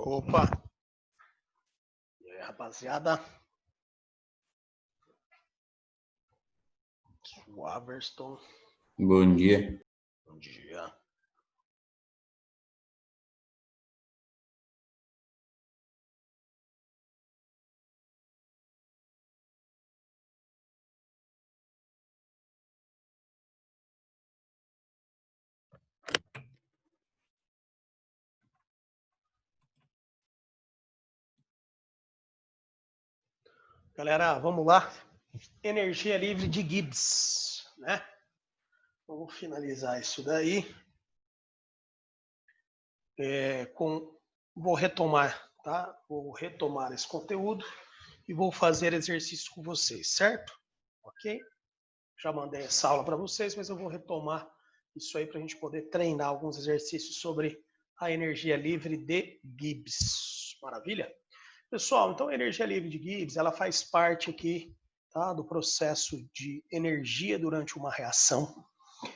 Opa! E aí, rapaziada? O Averton. Bom dia. Bom dia. Galera, vamos lá. Energia livre de Gibbs, né? Vamos finalizar isso daí. Vou retomar, tá? Vou retomar esse conteúdo e vou fazer exercício com vocês, certo? Ok? Já mandei essa aula para vocês, mas eu vou retomar isso aí para a gente poder treinar alguns exercícios sobre a energia livre de Gibbs. Maravilha? Pessoal, então a energia livre de Gibbs, ela faz parte aqui, tá, do processo de energia durante uma reação.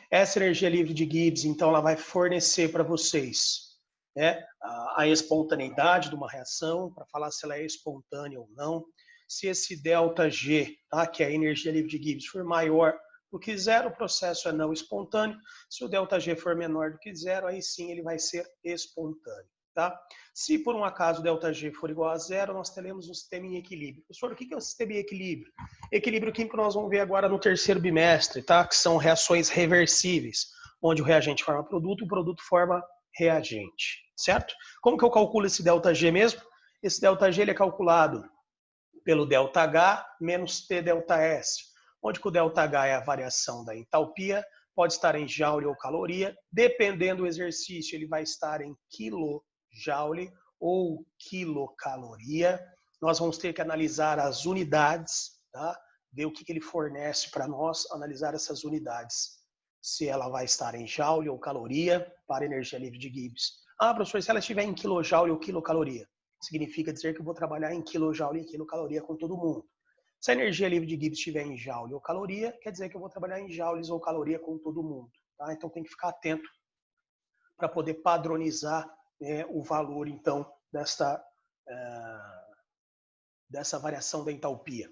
Essa energia livre de Gibbs, então, ela vai fornecer para vocês, né, a espontaneidade de uma reação, para falar se ela é espontânea ou não. Se esse ΔG, tá, que é a energia livre de Gibbs, for maior do que zero, o processo é não espontâneo. Se o ΔG for menor do que zero, aí sim ele vai ser espontâneo. Tá? Se por um acaso o ΔG for igual a zero, nós teremos um sistema em equilíbrio. Professor, o que é um sistema em equilíbrio? Equilíbrio químico nós vamos ver agora no terceiro bimestre, tá? Que são reações reversíveis, onde o reagente forma produto e o produto forma reagente, certo? Como que eu calculo esse ΔG mesmo? Esse ΔG ele é calculado pelo ΔH menos T ΔS, onde que o ΔH é a variação da entalpia, pode estar em joule ou caloria, dependendo do exercício, ele vai estar em quilojoule ou quilocaloria. Nós vamos ter que analisar as unidades, tá? Ver o que ele fornece para nós, analisar essas unidades. Se ela vai estar em joule ou caloria para energia livre de Gibbs. Ah, professor, se ela estiver em quilojoule ou quilocaloria, significa dizer que eu vou trabalhar em quilojoule e quilocaloria com todo mundo. Se a energia livre de Gibbs estiver em joule ou caloria, quer dizer que eu vou trabalhar em joules ou caloria com todo mundo. Tá? Então tem que ficar atento para poder padronizar o valor, então, dessa variação da entalpia.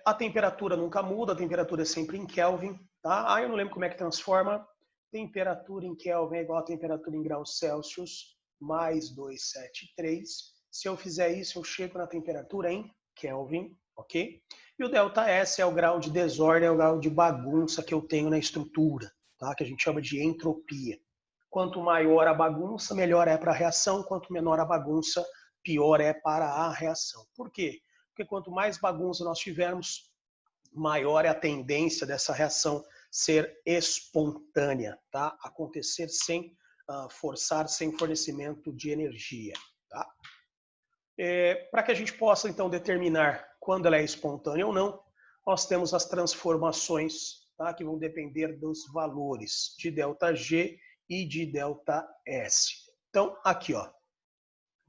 A temperatura nunca muda, a temperatura é sempre em Kelvin. Tá? Eu não lembro como é que transforma. Temperatura em Kelvin é igual a temperatura em graus Celsius mais 273. Se eu fizer isso, eu chego na temperatura em Kelvin, ok? E o ΔS é o grau de desordem, é o grau de bagunça que eu tenho na estrutura, tá? Que a gente chama de entropia. Quanto maior a bagunça, melhor é para a reação. Quanto menor a bagunça, pior é para a reação. Por quê? Porque quanto mais bagunça nós tivermos, maior é a tendência dessa reação ser espontânea, tá? Acontecer sem forçar, sem fornecimento de energia, tá? Para que a gente possa, então, determinar quando ela é espontânea ou não, nós temos as transformações, tá? Que vão depender dos valores de ΔG e de ΔS. Então, aqui, ó,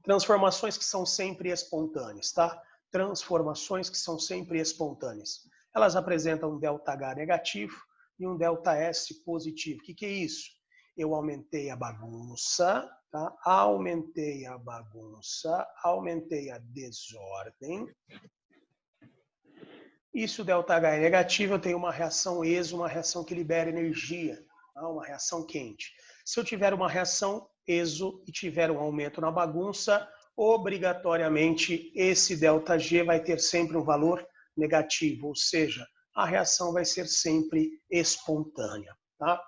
transformações que são sempre espontâneas, tá? Transformações que são sempre espontâneas. Elas apresentam um ΔH negativo e um ΔS positivo. O que é isso? Eu aumentei a bagunça, tá? Aumentei a bagunça, aumentei a desordem. E se o ΔH é negativo, eu tenho uma reação ESO, uma reação que libera energia, tá? Uma reação quente. Se eu tiver uma reação ESO e tiver um aumento na bagunça, obrigatoriamente esse ΔG vai ter sempre um valor negativo, ou seja, a reação vai ser sempre espontânea. Tá?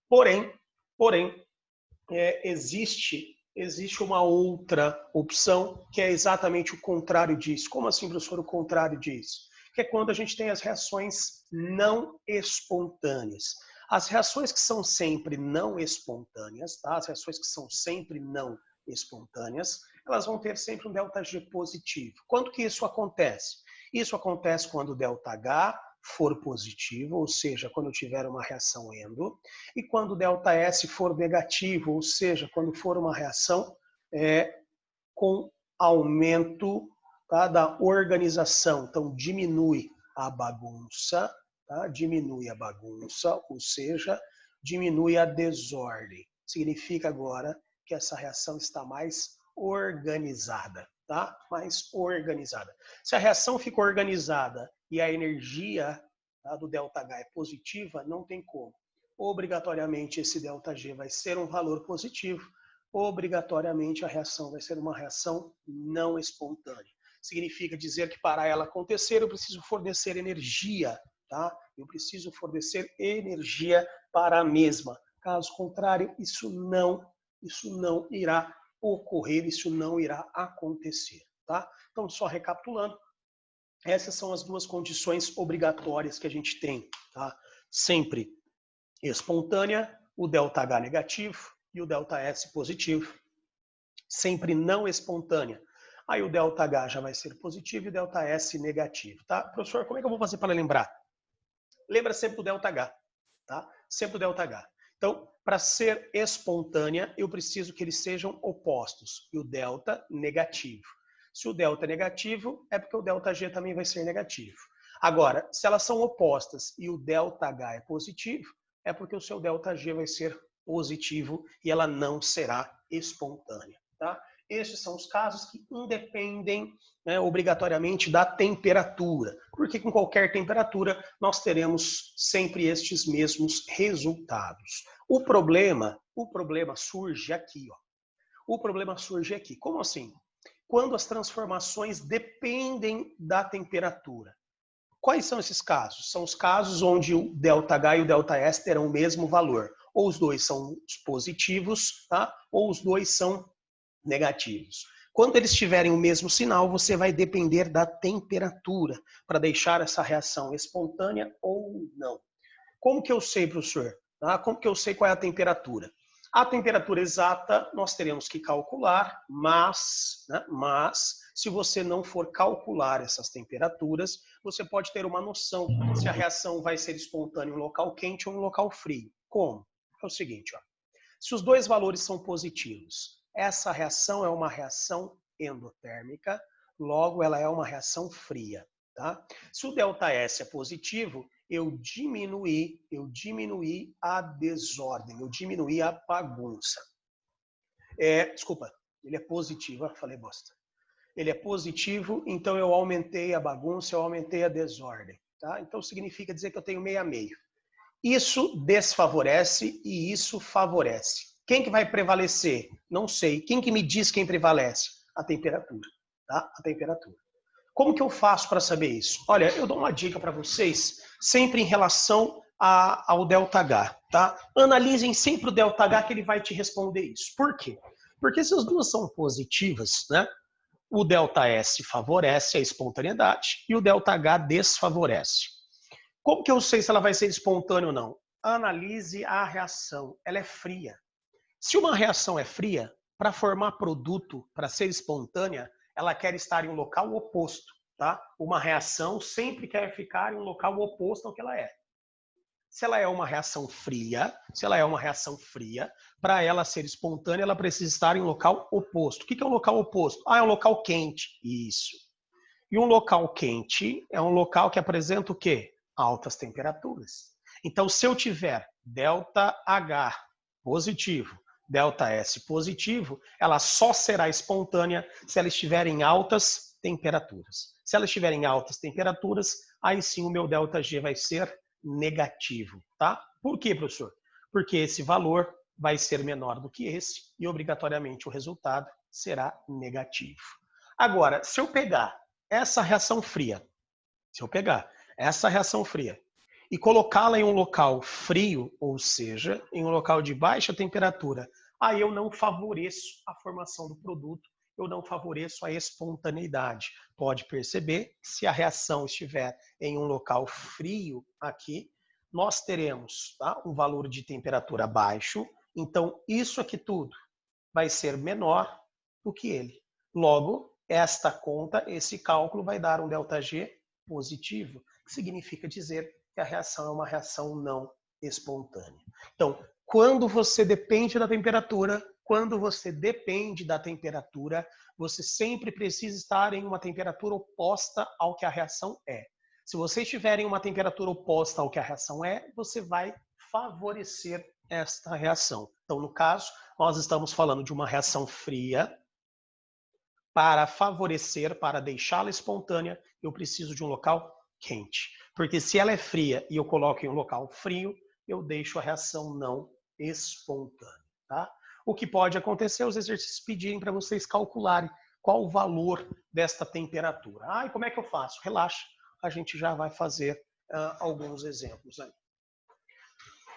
Porém, existe uma outra opção que é exatamente o contrário disso. Como assim, professor, o contrário disso? Que é quando a gente tem as reações não espontâneas. As reações que são sempre não espontâneas, tá? As reações que são sempre não espontâneas, elas vão ter sempre um ΔG positivo. Quando que isso acontece? Isso acontece quando o ΔH for positivo, ou seja, quando eu tiver uma reação endo, e quando o ΔS for negativo, ou seja, quando for uma reação com aumento, tá, da organização. Então, diminui a bagunça, tá? Diminui a bagunça, ou seja, diminui a desordem. Significa agora que essa reação está mais organizada, tá? Mais organizada. Se a reação fica organizada e a energia, tá, do ΔH é positiva, não tem como. Obrigatoriamente esse ΔG vai ser um valor positivo, obrigatoriamente a reação vai ser uma reação não espontânea. Significa dizer que para ela acontecer eu preciso fornecer energia, tá? Eu preciso fornecer energia para a mesma. Caso contrário, isso não irá ocorrer, isso não irá acontecer, tá? Então, só recapitulando, essas são as duas condições obrigatórias que a gente tem, tá? Sempre espontânea, o ΔH negativo e o ΔS positivo. Sempre não espontânea, aí o ΔH já vai ser positivo e o ΔS negativo, tá? Professor, como é que eu vou fazer para lembrar? Lembra sempre do ΔH, tá? Sempre o ΔH. Então, para ser espontânea, eu preciso que eles sejam opostos. E o delta negativo. Se o delta é negativo, é porque o ΔG também vai ser negativo. Agora, se elas são opostas e o ΔH é positivo, é porque o seu ΔG vai ser positivo e ela não será espontânea, tá? Estes são os casos que independem, né, obrigatoriamente da temperatura, porque com qualquer temperatura nós teremos sempre estes mesmos resultados. O problema surge aqui, ó. O problema surge aqui. Como assim? Quando as transformações dependem da temperatura. Quais são esses casos? São os casos onde o ΔH e o ΔS terão o mesmo valor. Ou os dois são positivos, tá? Ou os dois são negativos. Quando eles tiverem o mesmo sinal, você vai depender da temperatura para deixar essa reação espontânea ou não. Como que eu sei, professor? Como que eu sei qual é a temperatura? A temperatura exata nós teremos que calcular, mas se você não for calcular essas temperaturas, você pode ter uma noção se a reação vai ser espontânea em um local quente ou em um local frio. Como? É o seguinte, ó. Se os dois valores são positivos, essa reação é uma reação endotérmica, logo ela é uma reação fria, tá? Se o ΔS é positivo, eu diminuí a desordem, eu diminuí a bagunça. Desculpa, ele é positivo, falei bosta. Ele é positivo, então eu aumentei a bagunça, eu aumentei a desordem, tá? Então significa dizer que eu tenho meio a meio. Isso desfavorece e isso favorece. Quem que vai prevalecer? Não sei. Quem que me diz quem prevalece? A temperatura, tá? A temperatura. Como que eu faço para saber isso? Olha, eu dou uma dica para vocês, sempre em relação ao ΔH, tá? Analisem sempre o ΔH que ele vai te responder isso. Por quê? Porque se as duas são positivas, né? O ΔS favorece a espontaneidade e o ΔH desfavorece. Como que eu sei se ela vai ser espontânea ou não? Analise a reação. Ela é fria. Se uma reação é fria, para formar produto, para ser espontânea, ela quer estar em um local oposto, tá? Uma reação sempre quer ficar em um local oposto ao que ela é. Se ela é uma reação fria, para ela ser espontânea, ela precisa estar em um local oposto. O que é um local oposto? É um local quente. Isso. E um local quente é um local que apresenta o quê? Altas temperaturas. Então, se eu tiver ΔH positivo, ΔS positivo, ela só será espontânea se ela estiver em altas temperaturas. Se ela estiver em altas temperaturas, aí sim o meu ΔG vai ser negativo, tá? Por quê, professor? Porque esse valor vai ser menor do que esse e obrigatoriamente o resultado será negativo. Agora, se eu pegar essa reação fria, e colocá-la em um local frio, ou seja, em um local de baixa temperatura, aí eu não favoreço a formação do produto, eu não favoreço a espontaneidade. Pode perceber que se a reação estiver em um local frio aqui, nós teremos, tá, um valor de temperatura baixo, então isso aqui tudo vai ser menor do que ele. Logo, esta conta, esse cálculo vai dar um ΔG positivo, que significa dizer que a reação é uma reação não espontânea. Então, quando você depende da temperatura, você sempre precisa estar em uma temperatura oposta ao que a reação é. Se você estiver em uma temperatura oposta ao que a reação é, você vai favorecer esta reação. Então, no caso, nós estamos falando de uma reação fria, para favorecer, para deixá-la espontânea, eu preciso de um local quente. Porque se ela é fria e eu coloco em um local frio, eu deixo a reação não espontânea. Tá? O que pode acontecer, os exercícios pedirem para vocês calcularem qual o valor desta temperatura. Ah, e como é que eu faço? Relaxa, a gente já vai fazer alguns exemplos aí.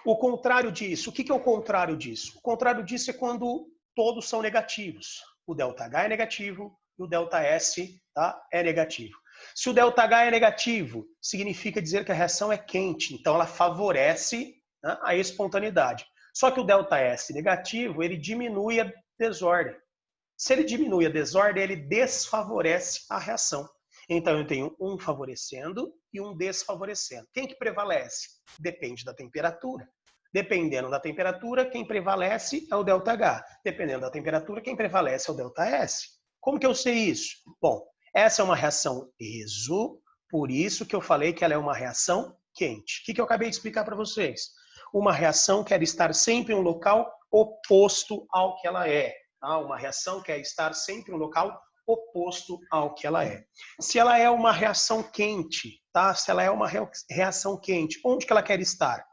O contrário disso, o que é o contrário disso? O contrário disso é quando todos são negativos. O ΔH é negativo e o ΔS, tá, é negativo. Se o ΔH é negativo, significa dizer que a reação é quente, então ela favorece, né, a espontaneidade. Só que o ΔS negativo, ele diminui a desordem. Se ele diminui a desordem, ele desfavorece a reação. Então eu tenho um favorecendo e um desfavorecendo. Quem que prevalece? Depende da temperatura. Dependendo da temperatura, quem prevalece é o ΔH. Dependendo da temperatura, quem prevalece é o ΔS. Como que eu sei isso? Bom, essa é uma reação ESO, por isso que eu falei que ela é uma reação quente. O que eu acabei de explicar para vocês? Uma reação quer estar sempre em um local oposto ao que ela é. Tá? Uma reação quer estar sempre em um local oposto ao que ela é. Se ela é uma reação quente, tá? Se ela é uma reação quente, onde que ela quer estar?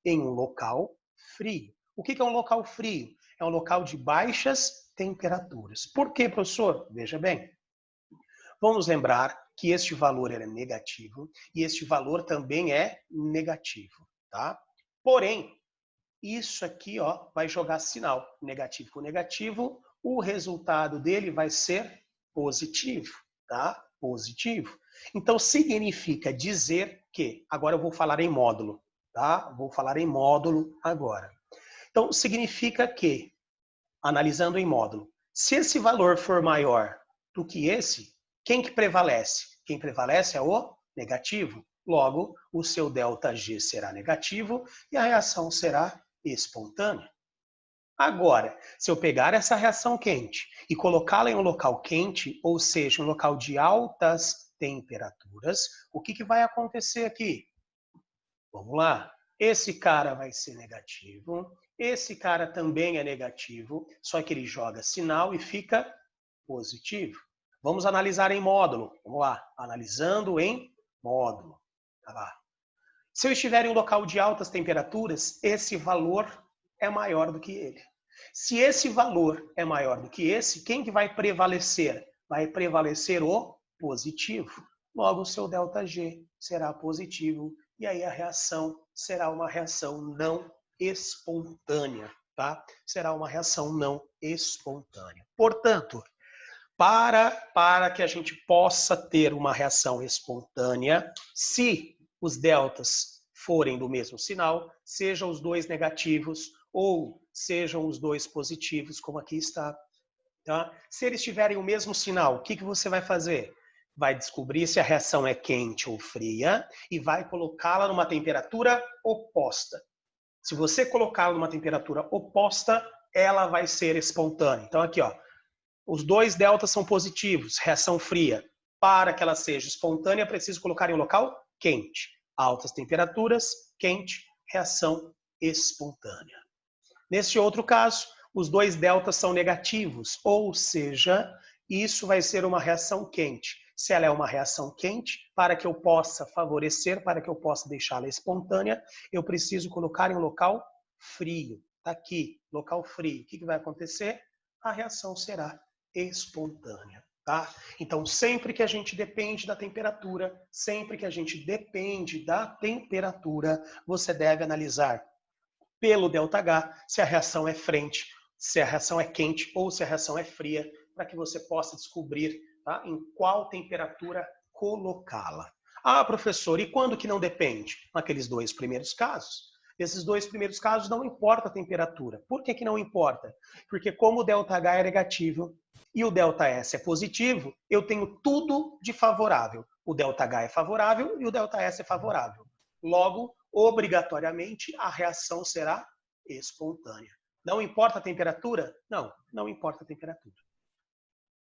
Em um local frio. O que é um local frio? É um local de baixas temperaturas. Por quê, professor? Veja bem. Vamos lembrar que este valor é negativo e este valor também é negativo, tá? Porém, isso aqui, ó, vai jogar sinal negativo com negativo, o resultado dele vai ser positivo, tá? Positivo. Então, significa dizer que, agora eu vou falar em módulo, tá? Vou falar em módulo agora. Então, significa que, analisando em módulo, se esse valor for maior do que esse, quem que prevalece? Quem prevalece é o negativo. Logo, o seu ΔG será negativo e a reação será espontânea. Agora, se eu pegar essa reação quente e colocá-la em um local quente, ou seja, um local de altas temperaturas, o que vai acontecer aqui? Vamos lá. Esse cara vai ser negativo, esse cara também é negativo, só que ele joga sinal e fica positivo. Vamos analisar em módulo. Vamos lá. Analisando em módulo. Tá lá. Se eu estiver em um local de altas temperaturas, esse valor é maior do que ele. Se esse valor é maior do que esse, quem que vai prevalecer? Vai prevalecer o positivo. Logo, o seu ΔG será positivo e aí a reação será uma reação não espontânea, tá? Será uma reação não espontânea. Portanto, para que a gente possa ter uma reação espontânea, se os deltas forem do mesmo sinal, sejam os dois negativos ou sejam os dois positivos, como aqui está. Tá? Se eles tiverem o mesmo sinal, o que você vai fazer? Vai descobrir se a reação é quente ou fria e vai colocá-la numa temperatura oposta. Se você colocá-la numa temperatura oposta, ela vai ser espontânea. Então aqui, ó, os dois deltas são positivos, reação fria. Para que ela seja espontânea, é preciso colocar em um local quente. Altas temperaturas, quente, reação espontânea. Neste outro caso, os dois deltas são negativos, ou seja, isso vai ser uma reação quente. Se ela é uma reação quente, para que eu possa favorecer, para que eu possa deixá-la espontânea, eu preciso colocar em um local frio. Está aqui, local frio. O que vai acontecer? A reação será espontânea. Tá? Então, sempre que a gente depende da temperatura, você deve analisar pelo ΔH se a reação é frente, se a reação é quente ou se a reação é fria, para que você possa descobrir, tá, em qual temperatura colocá-la. Ah, professor, e quando que não depende? Naqueles dois primeiros casos. Nesses dois primeiros casos não importa a temperatura. Por que não importa? Porque como o ΔH é negativo e o ΔS é positivo, eu tenho tudo de favorável. O ΔH é favorável e o ΔS é favorável. Logo, obrigatoriamente, a reação será espontânea. Não importa a temperatura? Não, não importa a temperatura.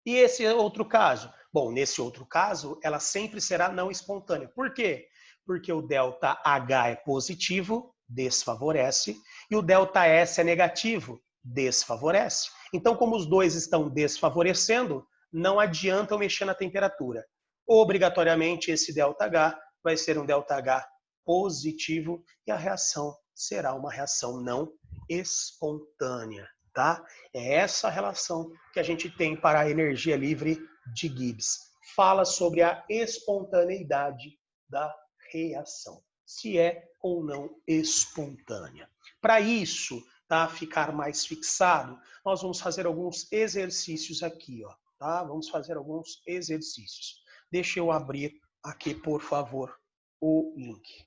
E esse outro caso? Bom, nesse outro caso, ela sempre será não espontânea. Por quê? Porque o ΔH é positivo, desfavorece, e o ΔS é negativo, desfavorece. Então, como os dois estão desfavorecendo, não adianta eu mexer na temperatura. Obrigatoriamente, esse ΔH vai ser um ΔH positivo e a reação será uma reação não espontânea, tá? É essa relação que a gente tem para a energia livre de Gibbs. Fala sobre a espontaneidade da reação, se é ou não espontânea. Para isso, tá, ficar mais fixado, nós vamos fazer alguns exercícios aqui, ó, tá? Vamos fazer alguns exercícios. Deixa eu abrir aqui, por favor, o link.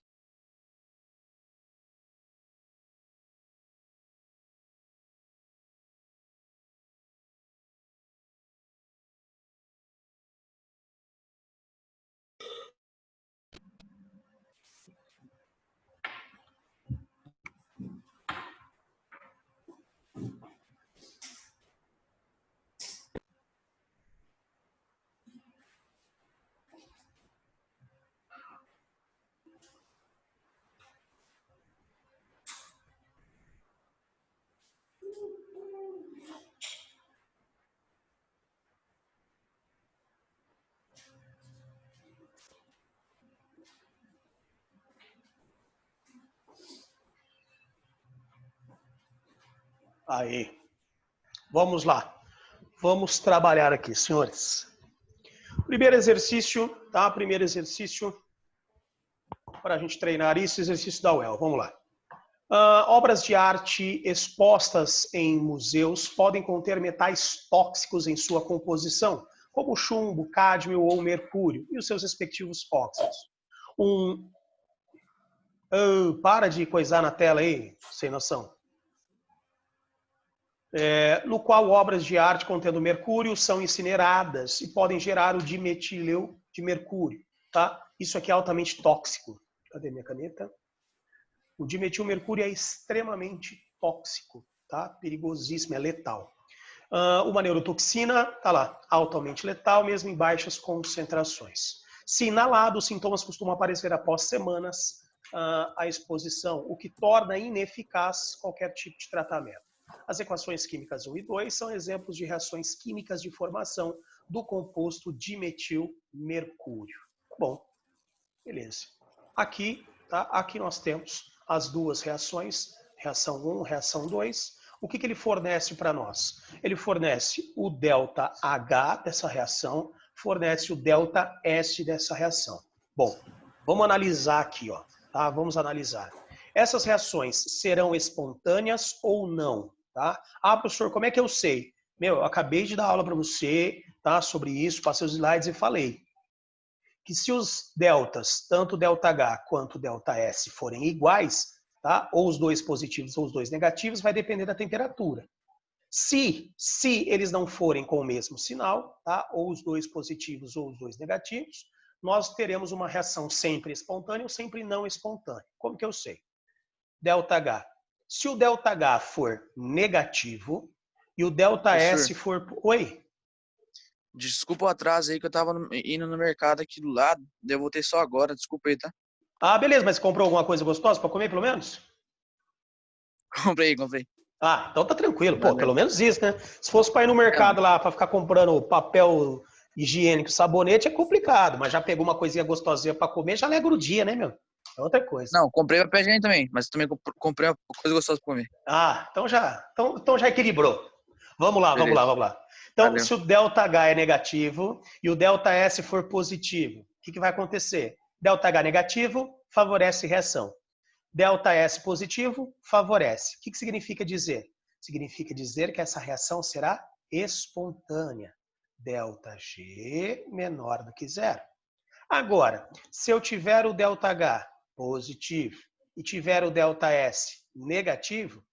Aí. Vamos lá. Vamos trabalhar aqui, senhores. Primeiro exercício, tá? Primeiro exercício para a gente treinar isso, exercício da UEL. Vamos lá. Obras de arte expostas em museus podem conter metais tóxicos em sua composição, como chumbo, cádmio ou mercúrio, e os seus respectivos óxidos. Para de coisar na tela aí, sem noção. No qual obras de arte contendo mercúrio são incineradas e podem gerar o dimetileu de mercúrio. Tá? Isso aqui é altamente tóxico. Cadê minha caneta? O dimetilmercúrio é extremamente tóxico, tá? Perigosíssimo, é letal. Uma neurotoxina, tá lá, altamente letal, mesmo em baixas concentrações. Se inalado, os sintomas costumam aparecer após semanas à exposição, o que torna ineficaz qualquer tipo de tratamento. As equações químicas 1 e 2 são exemplos de reações químicas de formação do composto dimetilmercúrio. Bom, beleza. Aqui, tá? Aqui nós temos as duas reações, reação 1, reação 2. O que ele fornece para nós? Ele fornece o ΔH dessa reação, fornece o ΔS dessa reação. Bom, vamos analisar aqui, ó, tá? Vamos analisar. Essas reações serão espontâneas ou não? Tá? Professor, como é que eu sei? Eu acabei de dar aula para você, tá, sobre isso, passei os slides e falei que se os deltas, tanto ΔH quanto ΔS, forem iguais, tá, ou os dois positivos ou os dois negativos, vai depender da temperatura. Se eles não forem com o mesmo sinal, tá, ou os dois positivos ou os dois negativos, nós teremos uma reação sempre espontânea ou sempre não espontânea. Como que eu sei? ΔH. Se o ΔH for negativo e o ΔS for... Oi? Desculpa o atraso aí que eu tava indo no mercado aqui do lado. Eu voltei só agora, desculpa aí, tá? Beleza, mas comprou alguma coisa gostosa para comer, pelo menos? Comprei. Então tá tranquilo. Valeu. Pô, pelo menos isso, né? Se fosse para ir no mercado lá para ficar comprando papel higiênico, sabonete, é complicado. Mas já pegou uma coisinha gostosinha para comer, já alegra o dia, né, meu? É outra coisa. Não, comprei papel higiênico também, mas também comprei uma coisa gostosa para comer. Então já equilibrou. Vamos lá. Então, Valeu. se o ΔH é negativo e o ΔS for positivo, o que vai acontecer? ΔH negativo favorece reação. ΔS positivo favorece. O que significa dizer? Significa dizer que essa reação será espontânea. ΔG menor do que zero. Agora, se eu tiver o ΔH positivo e tiver o ΔS negativo,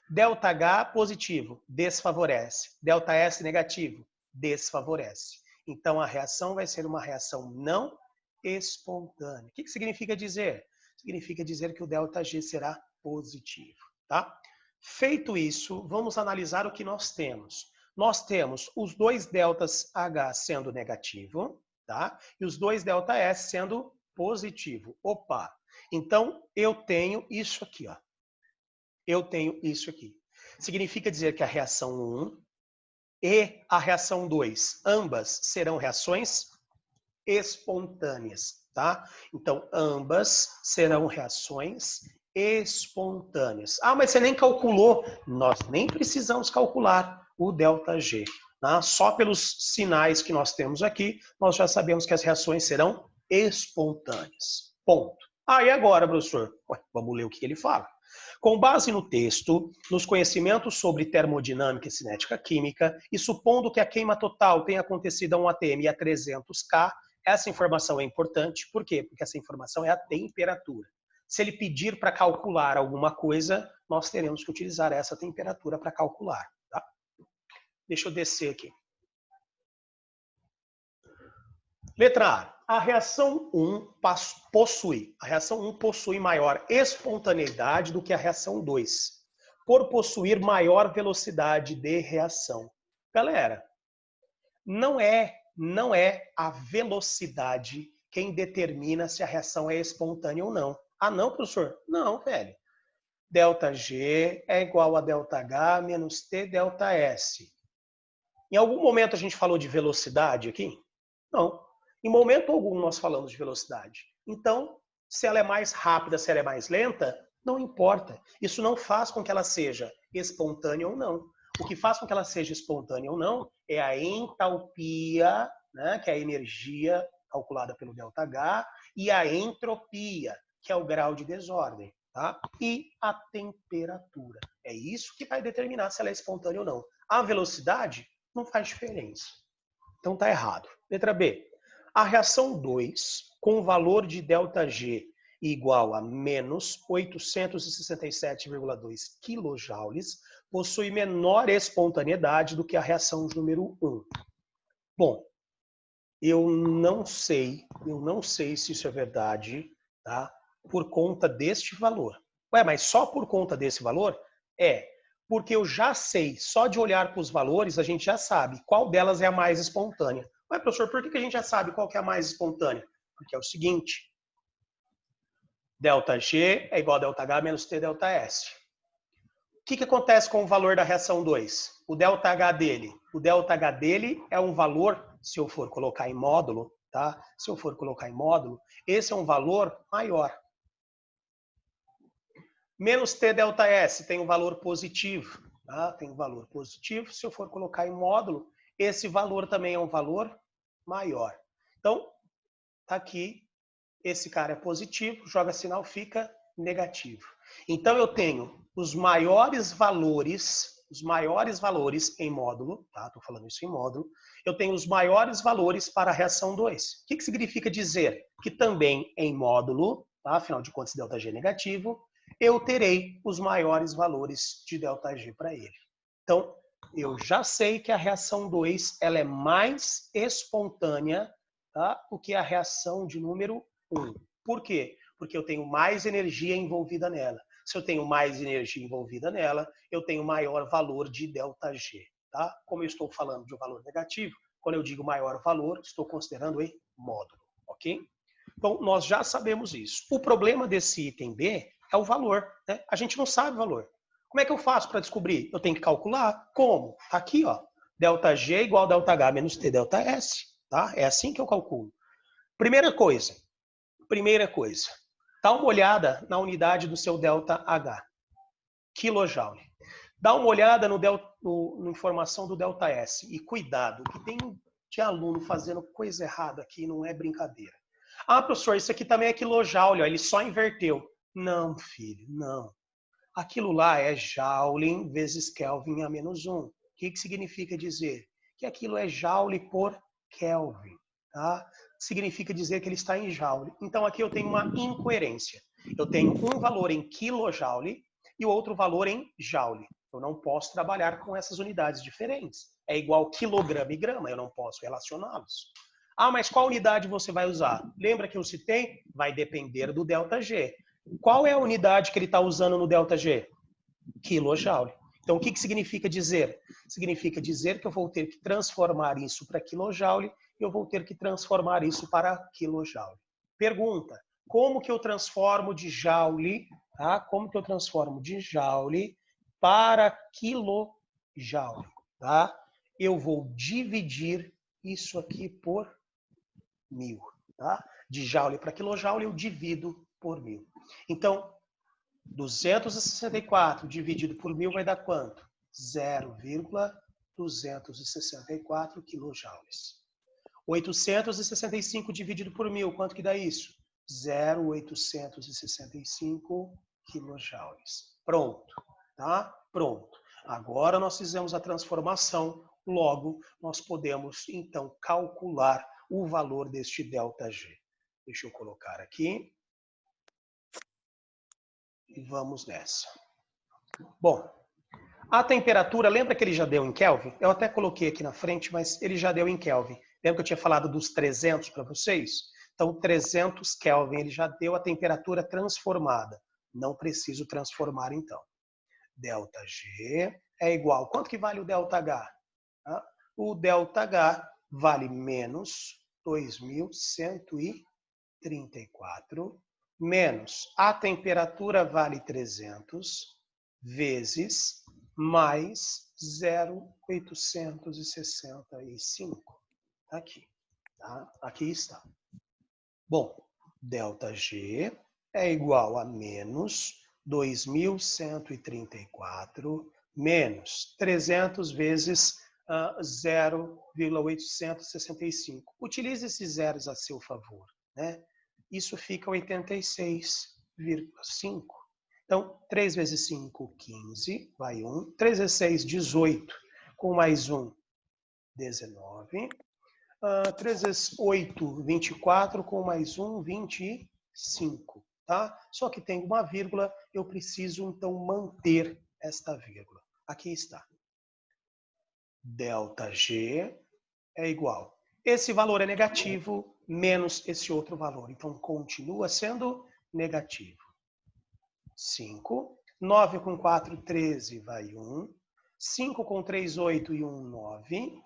ΔH positivo desfavorece, ΔS negativo desfavorece. Então, a reação vai ser uma reação não espontânea. O que significa dizer? Significa dizer que o ΔG será positivo. Tá? Feito isso, vamos analisar o que nós temos. Nós temos os dois ΔH sendo negativo, tá? E os dois ΔS sendo positivo. Opa! Então, eu tenho isso aqui, ó. Eu tenho isso aqui. Significa dizer que a reação 1 e a reação 2, ambas serão reações espontâneas, tá? Então, ambas serão reações espontâneas. Ah, mas você nem calculou. Nós nem precisamos calcular o ΔG. Tá? Só pelos sinais que nós temos aqui, nós já sabemos que as reações serão espontâneas. Ponto. Ah, e agora, professor? Ué, vamos ler o que ele fala. Com base no texto, nos conhecimentos sobre termodinâmica e cinética química, e supondo que a queima total tenha acontecido a 1 atm e a 300 K, essa informação é importante. Por quê? Porque essa informação é a temperatura. Se ele pedir para calcular alguma coisa, nós teremos que utilizar essa temperatura para calcular. Tá? Deixa eu descer aqui. Letra A. A reação 1 possui maior espontaneidade do que a reação 2, por possuir maior velocidade de reação. Galera, não é a velocidade quem determina se a reação é espontânea ou não. Ah, não, professor? Não, velho. ΔG é igual a ΔH menos T ΔS. Em algum momento a gente falou de velocidade aqui? Não. Em momento algum nós falamos de velocidade. Então, se ela é mais rápida, se ela é mais lenta, não importa. Isso não faz com que ela seja espontânea ou não. O que faz com que ela seja espontânea ou não é a entalpia, né, que é a energia calculada pelo ΔH, e a entropia, que é o grau de desordem. Tá? E a temperatura. É isso que vai determinar se ela é espontânea ou não. A velocidade não faz diferença. Então tá errado. Letra B. A reação 2, com o valor de ΔG igual a menos 867,2 kJ, possui menor espontaneidade do que a reação número 1. Bom, eu não sei se isso é verdade, tá? Por conta deste valor. Ué, mas só por conta desse valor? É, porque eu já sei, só de olhar para os valores, a gente já sabe qual delas é a mais espontânea. Ué, professor, por que a gente já sabe qual que é a mais espontânea? Porque é o seguinte, ΔG é igual a ΔH menos T ΔS. O que acontece com o valor da reação 2? O ΔH dele. O ΔH dele é um valor, se eu for colocar em módulo, tá? Se eu for colocar em módulo, esse é um valor maior. Menos T ΔS tem um valor positivo, tá? Tem um valor positivo. Se eu for colocar em módulo, esse valor também é um valor maior. Então, tá aqui, esse cara é positivo, joga sinal, fica negativo. Então, eu tenho os maiores valores em módulo, tá? Tô falando isso em módulo. Eu tenho os maiores valores para a reação 2. O que significa dizer? Que também em módulo, tá? Afinal de contas, ΔG é negativo, eu terei os maiores valores de ΔG para ele. Então, eu já sei que a reação 2 ela é mais espontânea, tá, do que a reação de número 1. Por quê? Porque eu tenho mais energia envolvida nela. Se eu tenho mais energia envolvida nela, eu tenho maior valor de ΔG. Tá? Como eu estou falando de um valor negativo, quando eu digo maior valor, estou considerando em módulo. Ok? Então, nós já sabemos isso. O problema desse item B é o valor. Né? A gente não sabe o valor. Como é que eu faço para descobrir? Eu tenho que calcular. Como? Tá aqui, ó. ΔG é igual a ΔH menos T ΔS. Tá? É assim que eu calculo. Primeira coisa. Dá uma olhada na unidade do seu ΔH. Kilojoule. Dá uma olhada na informação do ΔS. E cuidado, que tem de aluno fazendo coisa errada aqui, não é brincadeira. Ah, professor, isso aqui também é quilojoule, ó, ele só inverteu. Não, filho, não. Aquilo lá é Joule vezes Kelvin a menos 1. O que significa dizer? Que aquilo é Joule por Kelvin. Tá? Significa dizer que ele está em Joule. Então aqui eu tenho uma incoerência. Eu tenho um valor em quilojoule e o outro valor em Joule. Eu não posso trabalhar com essas unidades diferentes. É igual quilograma e grama, eu não posso relacioná-los. Ah, mas qual unidade você vai usar? Lembra que eu citei? Vai depender do ΔG. Qual é a unidade que ele está usando no ΔG? Kilojoule. Então, o que significa dizer? Significa dizer que eu vou ter que transformar isso para quilojoule e eu vou ter que transformar isso para quilojoule. Pergunta, como que eu transformo de joule, tá? Como que eu transformo de joule para quilojoule, tá? eu vou dividir isso aqui por 1000. Tá? De joule para quilojoule, eu divido por 1000. Então, 264 dividido por 1000 vai dar quanto? 0,264 quilojoules. 865 dividido por 1000, quanto que dá isso? 0,865 quilojoules. Pronto, tá? Pronto. Agora nós fizemos a transformação, logo nós podemos então calcular o valor deste ΔG. Deixa eu colocar aqui. E vamos nessa. Bom, a temperatura, lembra que ele já deu em Kelvin? Eu até coloquei aqui na frente, mas ele já deu em Kelvin. Lembra que eu tinha falado dos 300 para vocês? Então, 300 Kelvin, ele já deu a temperatura transformada. Não preciso transformar, então. ΔG é igual. Quanto que vale o ΔH? O ΔH vale menos 2134, menos a temperatura vale 300, vezes mais 0,865. Aqui, tá? Aqui está. Bom, ΔG é igual a menos 2134 menos 300 vezes 0,865. Utilize esses zeros a seu favor, né? Isso fica 86,5. Então, 3 vezes 5, 15, vai 1. 3 vezes 6, 18. Com mais 1, 19. 3 vezes 8, 24. Com mais 1, 25. Tá? Só que tem uma vírgula, eu preciso então manter esta vírgula. Aqui está. ΔG é igual. Esse valor é negativo menos esse outro valor. Então, continua sendo negativo. 5. 9 com 4, 13, vai 1. 5 com 3, 8 e 1, 9.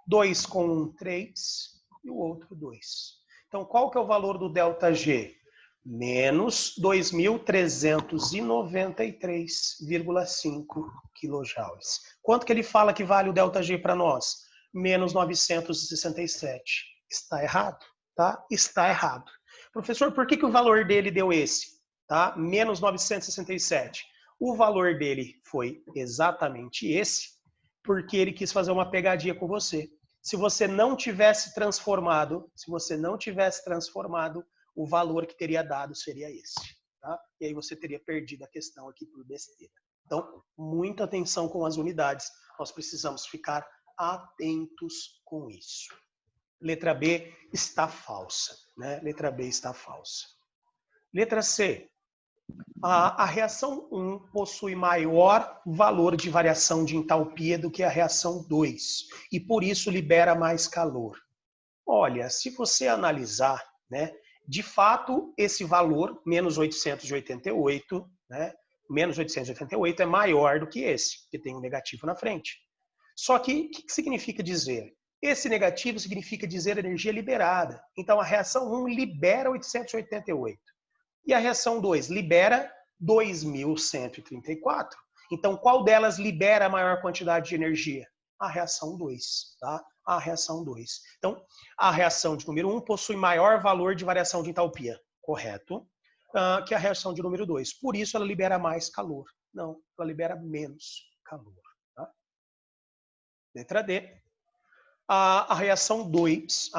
2 com 1, 3 e o outro 2. Então, qual que é o valor do ΔG? Menos 2.393,5 quilojoules. Quanto que ele fala que vale o ΔG para nós? Menos 967. Está errado, tá? Está errado. Professor, por que o valor dele deu esse? Tá? Menos 967. O valor dele foi exatamente esse, porque ele quis fazer uma pegadinha com você. Se você não tivesse transformado, o valor que teria dado seria esse. Tá? E aí você teria perdido a questão aqui por besteira. Então, muita atenção com as unidades. Nós precisamos ficar atentos com isso. Letra B está falsa, né? Letra B está falsa. Letra C. A reação 1 possui maior valor de variação de entalpia do que a reação 2 e por isso libera mais calor. Olha, se você analisar, né, de fato esse valor, menos 888, né, menos 888 é maior do que esse, que tem um negativo na frente. Só que o que significa dizer? Esse negativo significa dizer energia liberada. Então a reação 1 libera 888. E a reação 2 libera 2.134. Então, qual delas libera a maior quantidade de energia? A reação 2, tá? A reação 2. Então, a reação de número 1 possui maior valor de variação de entalpia, correto? Que a reação de número 2. Por isso, ela libera mais calor. Não, ela libera menos calor. Tá? Letra D. A reação 2,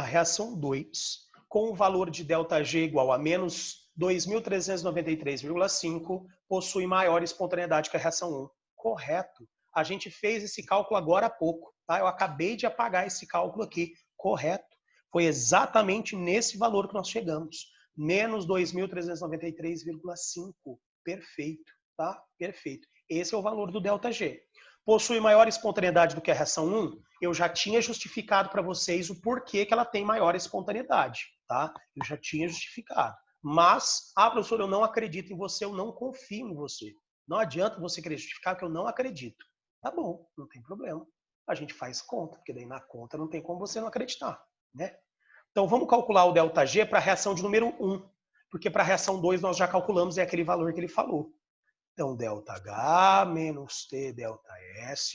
com o valor de ΔG igual a menos 2.393,5, possui maior espontaneidade que a reação 1. Correto. A gente fez esse cálculo agora há pouco. Tá? Eu acabei de apagar esse cálculo aqui. Correto. Foi exatamente nesse valor que nós chegamos. Menos 2.393,5. Perfeito. Tá? Perfeito. Esse é o valor do ΔG. Possui maior espontaneidade do que a reação 1, eu já tinha justificado para vocês o porquê que ela tem maior espontaneidade. Tá? Eu já tinha justificado. Mas, professor, eu não acredito em você, eu não confio em você. Não adianta você querer justificar que eu não acredito. Tá bom, não tem problema. A gente faz conta, porque daí na conta não tem como você não acreditar. Né? Então, vamos calcular o ΔG para a reação de número 1. Porque para a reação 2 nós já calculamos, é aquele valor que ele falou. Então, ΔH menos T ΔS.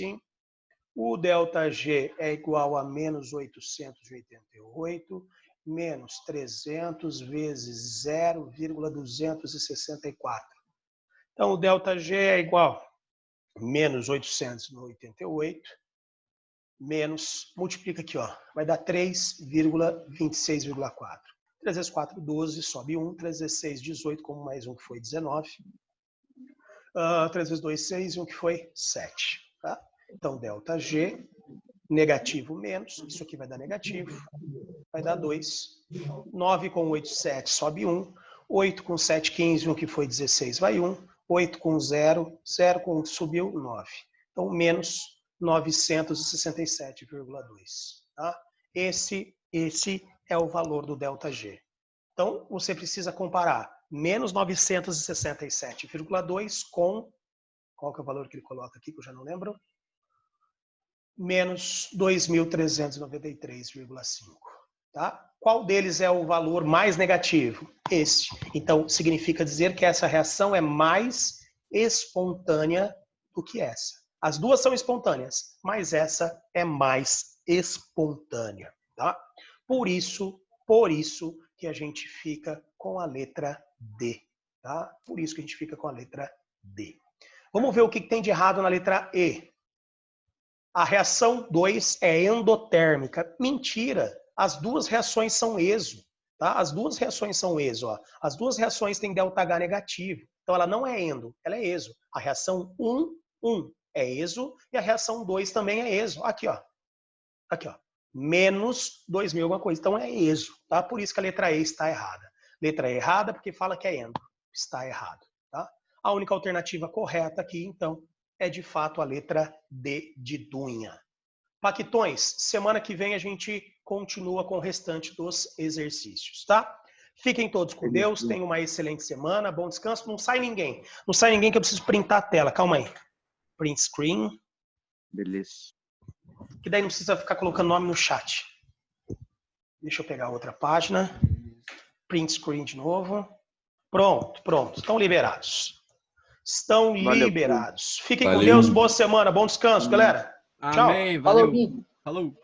O ΔG é igual a menos 888 menos 300 vezes 0,264. Então, o ΔG é igual a menos 888 menos, multiplica aqui, ó, vai dar 3,26,4. 3 vezes 4, 12, sobe 1. 3 vezes 6, 18, como mais um que foi 19. 3 vezes 2, 6, e um que foi 7. Tá? Então, ΔG, negativo menos, isso aqui vai dar negativo, vai dar 2. 9 com 8, 7, sobe 1. 8 com 7, 15, um que foi 16, vai 1. 8 com 0, 0 com 1 que subiu, 9. Então, menos 967,2. Tá? Esse é o valor do ΔG. Então, você precisa comparar menos 967,2 com... Qual que é o valor que ele coloca aqui, que eu já não lembro? Menos 2.393,5. Tá? Qual deles é o valor mais negativo? Esse. Então, significa dizer que essa reação é mais espontânea do que essa. As duas são espontâneas, mas essa é mais espontânea. Tá? Por isso que a gente fica com a letra D. Tá? Por isso que a gente fica com a letra D. Vamos ver o que tem de errado na letra E. A reação 2 é endotérmica. Mentira! As duas reações são exo. Tá? As duas reações são exo. Ó. As duas reações têm ΔH negativo. Então ela não é endo, ela é exo. A reação 1 é exo e a reação 2 também é exo. Aqui, ó. Aqui, ó. Menos 2.000 alguma coisa. Então é exo. Tá? Por isso que a letra E está errada. Letra E errada porque fala que é endo. Está errado. Tá? A única alternativa correta aqui, então, é de fato a letra D de Dunha. Paquitões, semana que vem a gente continua com o restante dos exercícios, tá? Fiquem todos com Deus, tenham uma excelente semana, bom descanso. Não sai ninguém. Não sai ninguém que eu preciso printar a tela. Calma aí. Print screen. Beleza. Que daí não precisa ficar colocando nome no chat. Deixa eu pegar outra página. Print screen de novo. Pronto. Estão liberados. Estão liberados. Fiquem com Deus, boa semana, bom descanso, galera. Tchau. Amém, valeu. Falou.